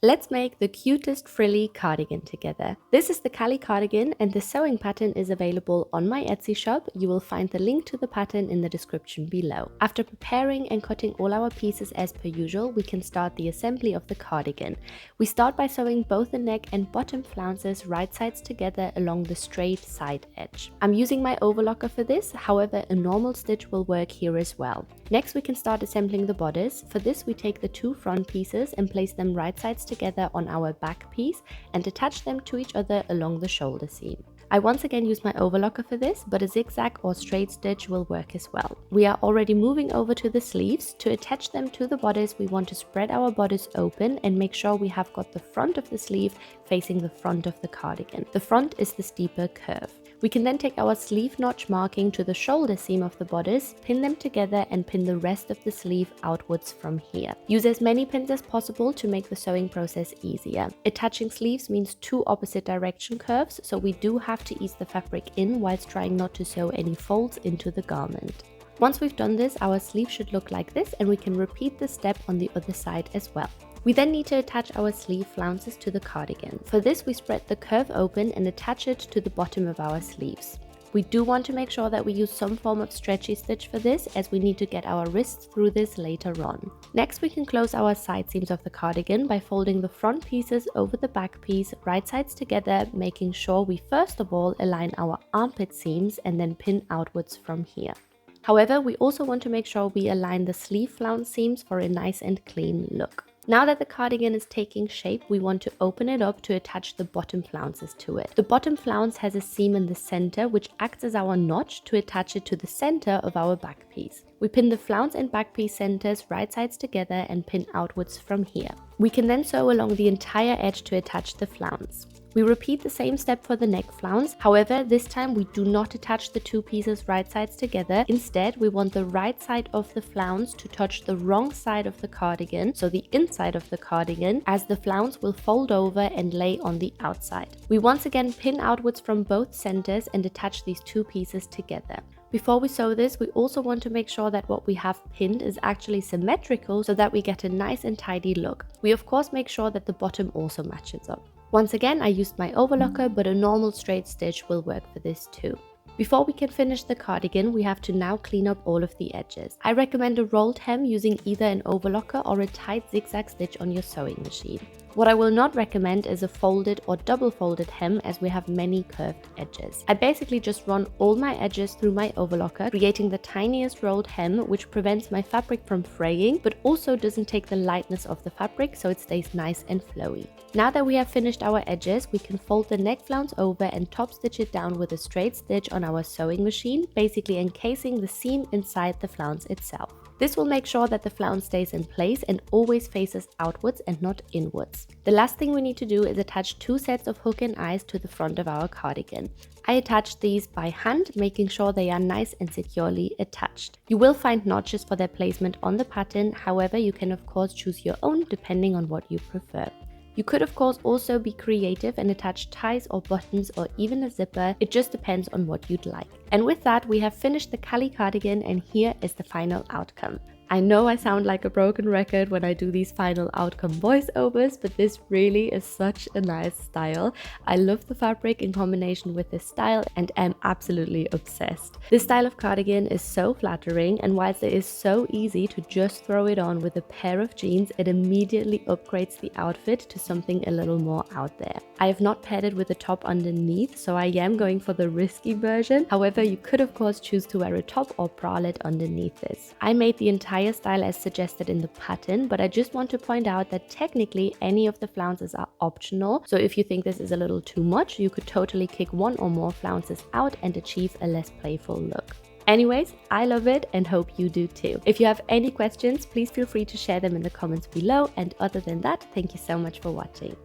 Let's make the cutest frilly cardigan together. This is the Cali cardigan and the sewing pattern is available on my Etsy shop. You will find the link to the pattern in the description below. After preparing and cutting all our pieces as per usual, we can start the assembly of the cardigan. We start by sewing both the neck and bottom flounces right sides together along the straight side edge. I'm using my overlocker for this, however a normal stitch will work here as well. Next we can start assembling the bodice. For this we take the two front pieces and place them right sides together on our back piece and attach them to each other along the shoulder seam. I once again use my overlocker for this, but a zigzag or straight stitch will work as well. We are already moving over to the sleeves. To attach them to the bodice, we want to spread our bodice open and make sure we have got the front of the sleeve facing the front of the cardigan. The front is the steeper curve. We can then take our sleeve notch marking to the shoulder seam of the bodice, pin them together and pin the rest of the sleeve outwards from here. Use as many pins as possible to make the sewing process easier. Attaching sleeves means two opposite direction curves, so we do have to ease the fabric in whilst trying not to sew any folds into the garment. Once we've done this, our sleeve should look like this and we can repeat this step on the other side as well. We then need to attach our sleeve flounces to the cardigan. For this we spread the curve open and attach it to the bottom of our sleeves. We do want to make sure that we use some form of stretchy stitch for this, as we need to get our wrists through this later on. Next we can close our side seams of the cardigan by folding the front pieces over the back piece right sides together, making sure we first of all align our armpit seams and then pin outwards from here. However, we also want to make sure we align the sleeve flounce seams for a nice and clean look. Now that the cardigan is taking shape, we want to open it up to attach the bottom flounces to it. The bottom flounce has a seam in the center which acts as our notch to attach it to the center of our back piece. We pin the flounce and back piece centers right sides together and pin outwards from here. We can then sew along the entire edge to attach the flounce. We repeat the same step for the neck flounce, however this time we do not attach the two pieces right sides together. Instead we want the right side of the flounce to touch the wrong side of the cardigan, so the inside of the cardigan, as the flounce will fold over and lay on the outside. We once again pin outwards from both centers and attach these two pieces together. Before we sew this, we also want to make sure that what we have pinned is actually symmetrical so that we get a nice and tidy look. We of course make sure that the bottom also matches up. Once again, I used my overlocker, but a normal straight stitch will work for this too. Before we can finish the cardigan, we have to now clean up all of the edges. I recommend a rolled hem using either an overlocker or a tight zigzag stitch on your sewing machine. What I will not recommend is a folded or double folded hem, as we have many curved edges. I basically just run all my edges through my overlocker, creating the tiniest rolled hem, which prevents my fabric from fraying, but also doesn't take the lightness of the fabric, so it stays nice and flowy. Now that we have finished our edges, we can fold the neck flounce over and top stitch it down with a straight stitch on our sewing machine, basically encasing the seam inside the flounce itself. This will make sure that the flounce stays in place and always faces outwards and not inwards. The last thing we need to do is attach two sets of hook and eyes to the front of our cardigan. I attached these by hand, making sure they are nice and securely attached. You will find notches for their placement on the pattern, however you can of course choose your own depending on what you prefer. You could of course also be creative and attach ties or buttons or even a zipper. It just depends on what you'd like. And with that, we have finished the Cali cardigan and here is the final outcome. I know I sound like a broken record when I do these final outcome voiceovers, but this really is such a nice style. I love the fabric in combination with this style and am absolutely obsessed. This style of cardigan is so flattering, and whilst it is so easy to just throw it on with a pair of jeans, it immediately upgrades the outfit to something a little more out there. I have not paired it with a top underneath, so I am going for the risky version. However, you could of course choose to wear a top or bralette underneath this. I made the entire style as suggested in the pattern, but I just want to point out that technically any of the flounces are optional, so if you think this is a little too much, you could totally kick one or more flounces out and achieve a less playful look. Anyways, I love it and hope you do too. If you have any questions, please feel free to share them in the comments below, and other than that, thank you so much for watching.